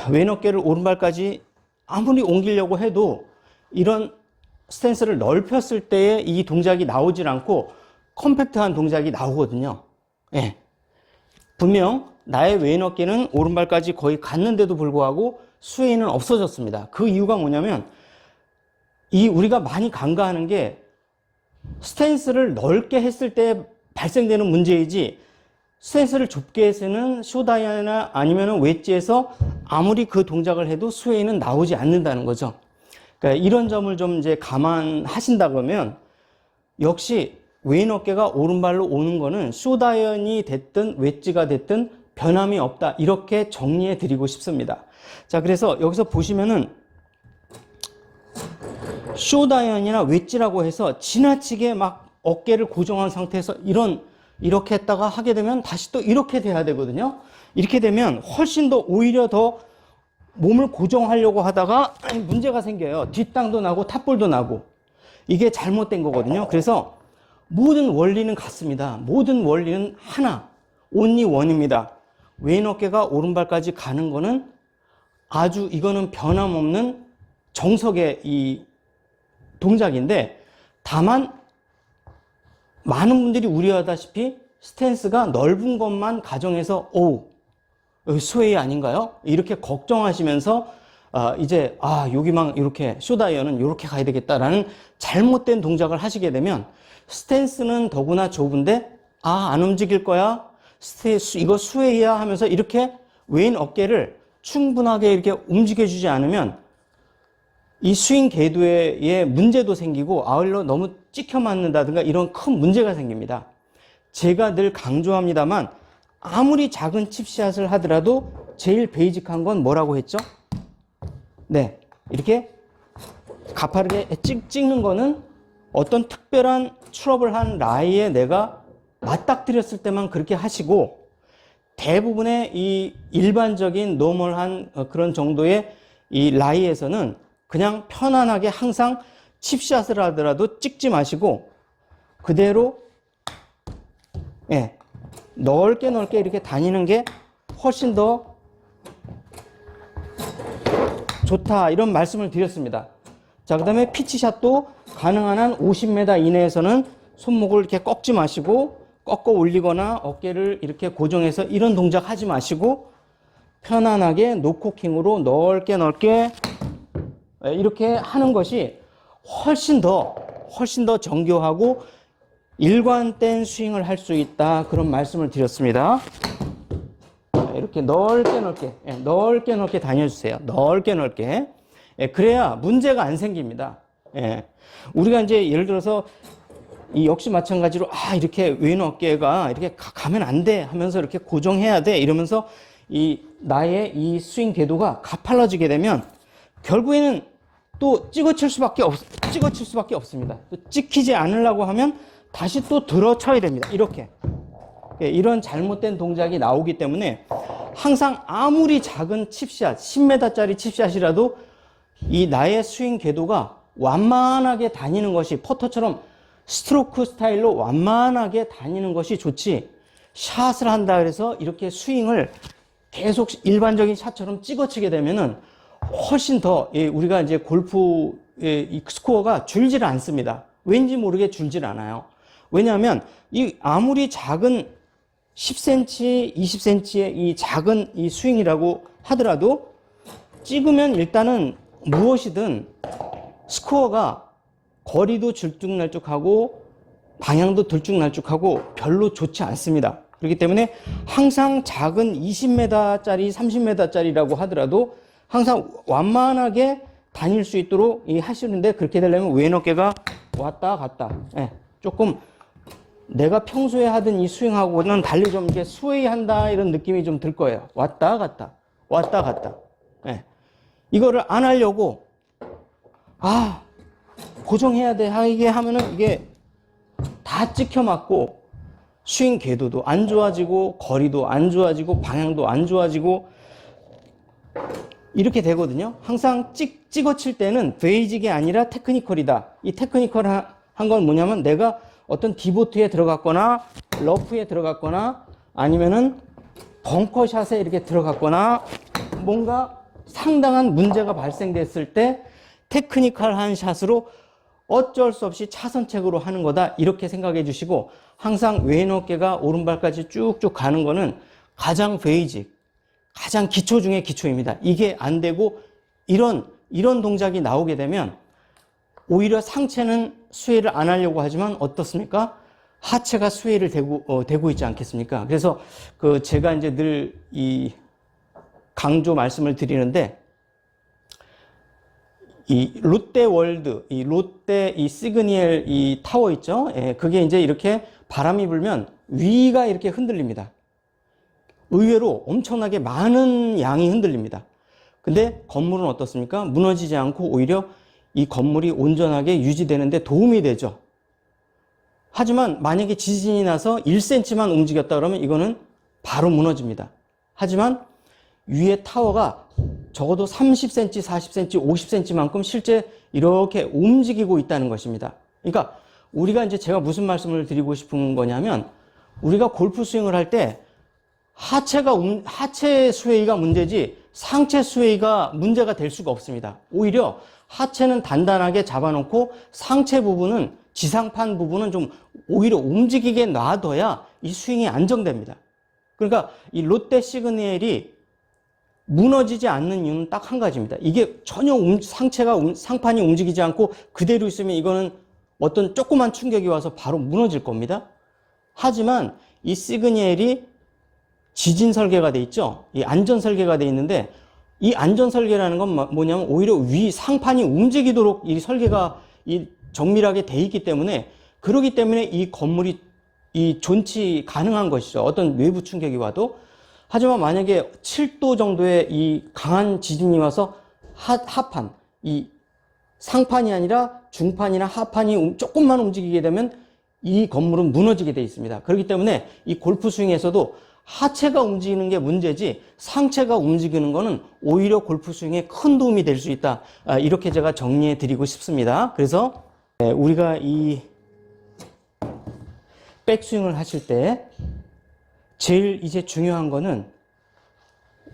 왼 어깨를 오른발까지 아무리 옮기려고 해도 이런 스탠스를 넓혔을 때에 이 동작이 나오질 않고 컴팩트한 동작이 나오거든요. 예. 분명 나의 왼 어깨는 오른발까지 거의 갔는데도 불구하고 스웨이는 없어졌습니다. 그 이유가 뭐냐면 우리가 많이 간과하는 게 스탠스를 넓게 했을 때 발생되는 문제이지 스탠스를 좁게 해서는 쇼다이나 아니면 웨지에서 아무리 그 동작을 해도 스웨이는 나오지 않는다는 거죠. 그러니까 이런 점을 좀 이제 감안하신다 그러면 역시 왼 어깨가 오른발로 오는 거는 쇼다이언이 됐든 웨지가 됐든 변함이 없다. 이렇게 정리해 드리고 싶습니다. 자, 그래서 여기서 보시면은 쇼다이언이나 웨지라고 해서 지나치게 막 어깨를 고정한 상태에서 이렇게 했다가 하게 되면 다시 또 이렇게 돼야 되거든요. 이렇게 되면 훨씬 더 오히려 더 몸을 고정하려고 하다가 문제가 생겨요. 뒷땅도 나고 탑볼도 나고. 이게 잘못된 거거든요. 그래서 모든 원리는 같습니다. 모든 원리는 하나, only one입니다. 왼 어깨가 오른발까지 가는 거는 아주 이거는 변함없는 정석의 이 동작인데, 다만 많은 분들이 우려하다시피 스탠스가 넓은 것만 가정해서 스웨이 아닌가요? 이렇게 걱정하시면서 이제 여기만 이렇게 쇼다이언은 이렇게 가야 되겠다라는 잘못된 동작을 하시게 되면 스탠스는 더구나 좁은데 안 움직일 거야? 이거 스웨이야 하면서 이렇게 왼 어깨를 충분하게 이렇게 움직여주지 않으면 이 스윙 궤도에 문제도 생기고 아울러 너무 찍혀 맞는다든가 이런 큰 문제가 생깁니다. 제가 늘 강조합니다만 아무리 작은 칩샷을 하더라도 제일 베이직한 건 뭐라고 했죠? 네, 이렇게 가파르게 찍는 거는 어떤 특별한 트러블한 라이에 내가 맞닥뜨렸을 때만 그렇게 하시고, 대부분의 이 일반적인 노멀한 그런 정도의 이 라이에서는 그냥 편안하게 항상 칩샷을 하더라도 찍지 마시고 그대로 넓게 이렇게 다니는 게 훨씬 더 좋다, 이런 말씀을 드렸습니다. 자, 그 다음에 피치샷도 가능한 한 50m 이내에서는 손목을 이렇게 꺾지 마시고 꺾어 올리거나 어깨를 이렇게 고정해서 이런 동작 하지 마시고 편안하게 노코킹으로 넓게 이렇게 하는 것이 훨씬 더 정교하고 일관된 스윙을 할 수 있다, 그런 말씀을 드렸습니다. 이렇게 넓게 다녀주세요. 넓게. 그래야 문제가 안 생깁니다. 우리가 이제 예를 들어서 역시 마찬가지로 이렇게 왼 어깨가 이렇게 가면 안 돼 하면서 이렇게 고정해야 돼 이러면서 나의 이 스윙 궤도가 가팔라지게 되면 결국에는 또 찍어칠 수밖에 없습니다. 또 찍히지 않으려고 하면 다시 또 들어쳐야 됩니다. 이렇게. 이런 잘못된 동작이 나오기 때문에 항상 아무리 작은 칩샷, 10m짜리 칩샷이라도 이 나의 스윙 궤도가 완만하게 다니는 것이, 퍼터처럼 스트로크 스타일로 완만하게 다니는 것이 좋지, 샷을 한다 그래서 이렇게 스윙을 계속 일반적인 샷처럼 찍어치게 되면은 훨씬 더 우리가 이제 골프의 이 스코어가 줄질 않습니다. 왠지 모르게 줄질 않아요. 왜냐하면 아무리 작은 10cm, 20cm의 이 작은 이 스윙이라고 하더라도 찍으면 일단은 무엇이든 스코어가 거리도 들쭉날쭉하고 방향도 들쭉날쭉하고 별로 좋지 않습니다. 그렇기 때문에 항상 작은 20m짜리, 30m짜리라고 하더라도 항상 완만하게 다닐 수 있도록 하시는데, 그렇게 되려면 왼 어깨가 왔다 갔다, 조금 내가 평소에 하던 이 스윙하고는 달리 좀 이렇게 스웨이 한다, 이런 느낌이 좀 들 거예요. 왔다 갔다. 이거를 안 하려고 고정해야 돼 이게 하면은 이게 다 찍혀 맞고 스윙 궤도도 안 좋아지고 거리도 안 좋아지고 방향도 안 좋아지고 이렇게 되거든요. 항상 찍어칠 때는 베이직이 아니라 테크니컬이다. 이 테크니컬한 건 뭐냐면 내가 어떤 디보트에 들어갔거나 러프에 들어갔거나 아니면은 벙커샷에 이렇게 들어갔거나 뭔가 상당한 문제가 발생됐을 때 테크니컬한 샷으로 어쩔 수 없이 차선책으로 하는 거다, 이렇게 생각해 주시고, 항상 왼 어깨가 오른발까지 쭉쭉 가는 거는 가장 베이직, 가장 기초 중에 기초입니다. 이게 안 되고 이런 동작이 나오게 되면 오히려 상체는 수혜를 안 하려고 하지만 어떻습니까? 하체가 수혜를 되고 있지 않겠습니까? 그래서 제가 이제 늘 이 강조 말씀을 드리는데, 이 롯데월드, 이 롯데 이 시그니엘 이 타워 있죠? 예, 그게 이제 이렇게 바람이 불면 위가 이렇게 흔들립니다. 의외로 엄청나게 많은 양이 흔들립니다. 근데 건물은 어떻습니까? 무너지지 않고 오히려 이 건물이 온전하게 유지되는데 도움이 되죠. 하지만 만약에 지진이 나서 1cm만 움직였다 그러면 이거는 바로 무너집니다. 하지만 위에 타워가 적어도 30cm, 40cm, 50cm만큼 실제 이렇게 움직이고 있다는 것입니다. 그러니까 우리가 이제 제가 무슨 말씀을 드리고 싶은 거냐면, 우리가 골프 스윙을 할 때 하체 수웨이가 문제지 상체 수웨이가 문제가 될 수가 없습니다. 오히려 하체는 단단하게 잡아놓고 상체 부분은, 지상판 부분은 좀 오히려 움직이게 놔둬야 이 스윙이 안정됩니다. 그러니까 이 롯데 시그니엘이 무너지지 않는 이유는 딱 한 가지입니다. 이게 전혀 상판이 움직이지 않고 그대로 있으면 이거는 어떤 조그만 충격이 와서 바로 무너질 겁니다. 하지만 이 시그니엘이 지진 설계가 돼 있죠. 이 안전 설계가 돼 있는데, 이 안전 설계라는 건 뭐냐면 오히려 위 상판이 움직이도록 이 설계가 이 정밀하게 돼 있기 때문에, 그러기 때문에 이 건물이 이 존치 가능한 것이죠. 어떤 외부 충격이 와도. 하지만 만약에 7도 정도의 이 강한 지진이 와서 하판, 이 상판이 아니라 중판이나 하판이 조금만 움직이게 되면 이 건물은 무너지게 돼 있습니다. 그렇기 때문에 이 골프 스윙에서도 하체가 움직이는 게 문제지 상체가 움직이는 거는 오히려 골프 스윙에 큰 도움이 될 수 있다. 이렇게 제가 정리해 드리고 싶습니다. 그래서 우리가 이 백스윙을 하실 때 제일 이제 중요한 거는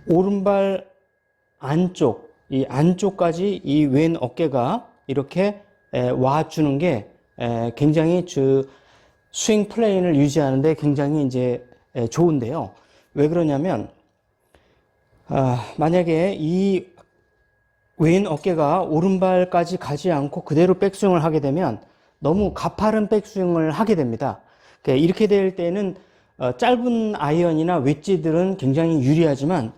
오른발 안쪽, 이 안쪽까지 이 왼 어깨가 이렇게 와주는 게 굉장히 스윙 플레인을 유지하는데 굉장히 이제 좋은데요. 왜 그러냐면, 만약에 이 왼 어깨가 오른발까지 가지 않고 그대로 백스윙을 하게 되면 너무 가파른 백스윙을 하게 됩니다. 이렇게 될 때는 짧은 아이언이나 웨지들은 굉장히 유리하지만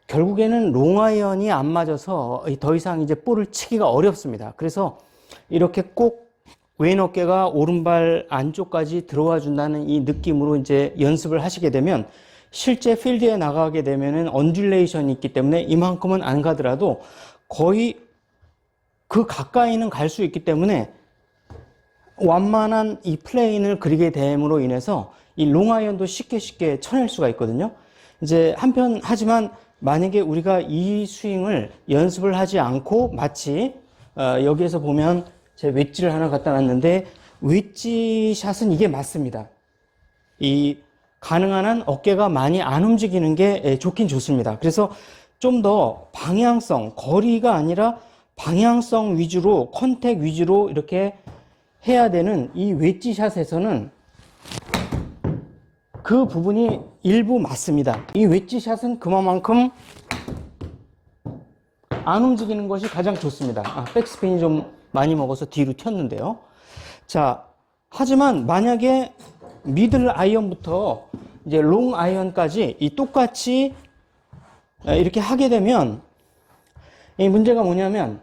결국에는 롱 아이언이 안 맞아서 더 이상 이제 볼을 치기가 어렵습니다. 그래서 이렇게 꼭 왼 어깨가 오른발 안쪽까지 들어와 준다는 이 느낌으로 이제 연습을 하시게 되면 실제 필드에 나가게 되면은 언듈레이션이 있기 때문에 이만큼은 안 가더라도 거의 그 가까이는 갈 수 있기 때문에 완만한 이 플레인을 그리게 됨으로 인해서 이 롱아이언도 쉽게 쳐낼 수가 있거든요. 이제 하지만 만약에 우리가 이 스윙을 연습을 하지 않고 마치 여기에서 보면 제 웨지를 하나 갖다 놨는데 웨지 샷은 이게 맞습니다. 이 가능한 한 어깨가 많이 안 움직이는 게 좋긴 좋습니다. 그래서 좀 더 방향성, 거리가 아니라 방향성 위주로, 컨택 위주로 이렇게 해야 되는 이 웨지 샷에서는 그 부분이 일부 맞습니다. 이 웨지 샷은 그만큼 안 움직이는 것이 가장 좋습니다. 백스핀이 좀 많이 먹어서 뒤로 튀었는데요. 자, 하지만 만약에 미들 아이언부터 이제 롱 아이언까지 이 똑같이 이렇게 하게 되면 이 문제가 뭐냐면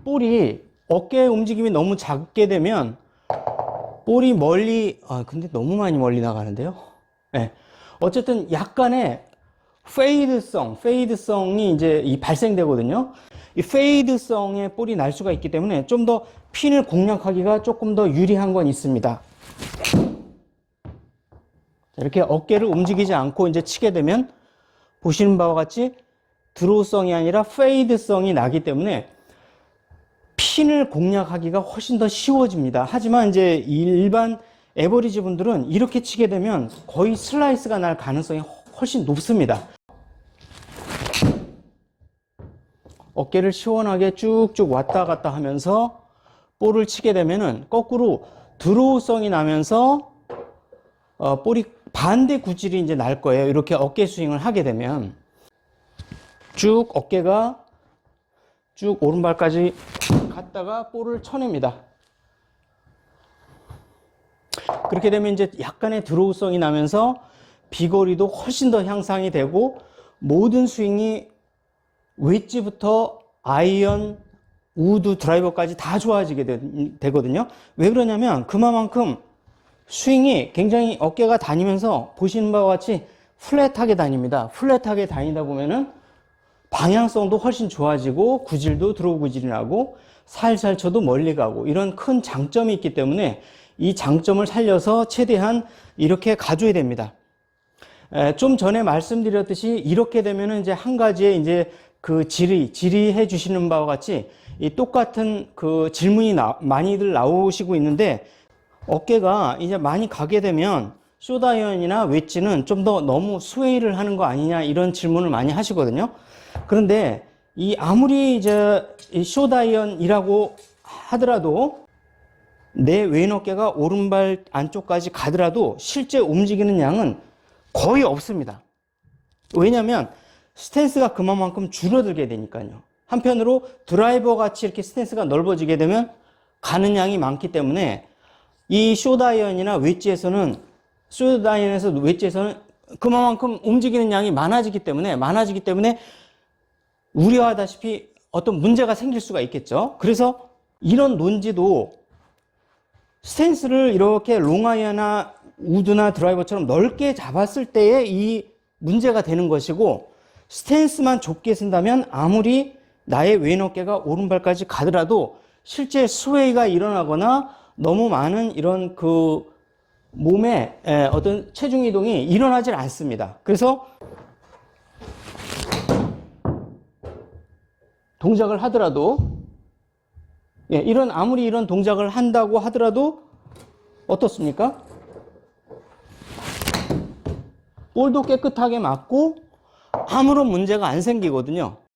볼이 어깨의 움직임이 너무 작게 되면 볼이 멀리, 근데 너무 많이 멀리 나가는데요. 네. 어쨌든 약간의 페이드성이 이제 발생되거든요. 이 페이드성의 볼이 날 수가 있기 때문에 좀 더 핀을 공략하기가 조금 더 유리한 건 있습니다. 이렇게 어깨를 움직이지 않고 이제 치게 되면 보시는 바와 같이 드로우성이 아니라 페이드성이 나기 때문에 핀을 공략하기가 훨씬 더 쉬워집니다. 하지만 이제 일반 에버리지 분들은 이렇게 치게 되면 거의 슬라이스가 날 가능성이 훨씬 높습니다. 어깨를 시원하게 쭉쭉 왔다 갔다 하면서 볼을 치게 되면은 거꾸로 드로우성이 나면서 볼이 반대 구질이 이제 날 거예요. 이렇게 어깨 스윙을 하게 되면 쭉 어깨가 쭉 오른발까지 갔다가 볼을 쳐냅니다. 그렇게 되면 이제 약간의 드로우성이 나면서 비거리도 훨씬 더 향상이 되고 모든 스윙이 웨지부터 아이언, 우드, 드라이버까지 다 좋아지게 되거든요. 왜 그러냐면 그만큼 스윙이 굉장히 어깨가 다니면서 보시는 바와 같이 플랫하게 다닙니다. 플랫하게 다니다 보면은 방향성도 훨씬 좋아지고 구질도 드로우 구질이 나고 살살 쳐도 멀리 가고 이런 큰 장점이 있기 때문에 이 장점을 살려서 최대한 이렇게 가줘야 됩니다. 좀 전에 말씀드렸듯이 이렇게 되면은 이제 한 가지의 이제 그 질의해 주시는 바와 같이 이 똑같은 그 질문이 많이들 나오시고 있는데 어깨가 이제 많이 가게 되면 숏아이언이나 웨지는 좀 더 너무 스웨이를 하는 거 아니냐 이런 질문을 많이 하시거든요. 그런데 이 아무리 이제 숏아이언이라고 하더라도 내 왼 어깨가 오른발 안쪽까지 가더라도 실제 움직이는 양은 거의 없습니다. 왜냐하면 스탠스가 그만큼 줄어들게 되니까요. 한편으로 드라이버 같이 이렇게 스탠스가 넓어지게 되면 가는 양이 많기 때문에 이 숏아이언이나 웨지에서는 그만큼 움직이는 양이 많아지기 때문에 우려하다시피 어떤 문제가 생길 수가 있겠죠. 그래서 이런 논지도 스탠스를 이렇게 롱아이언이나 우드나 드라이버처럼 넓게 잡았을 때에 이 문제가 되는 것이고 스탠스만 좁게 쓴다면 아무리 나의 왼 어깨가 오른발까지 가더라도 실제 스웨이가 일어나거나 너무 많은 이런 그 몸의 어떤 체중 이동이 일어나질 않습니다. 그래서 동작을 하더라도 아무리 이런 동작을 한다고 하더라도 어떻습니까? 볼도 깨끗하게 맞고 아무런 문제가 안 생기거든요.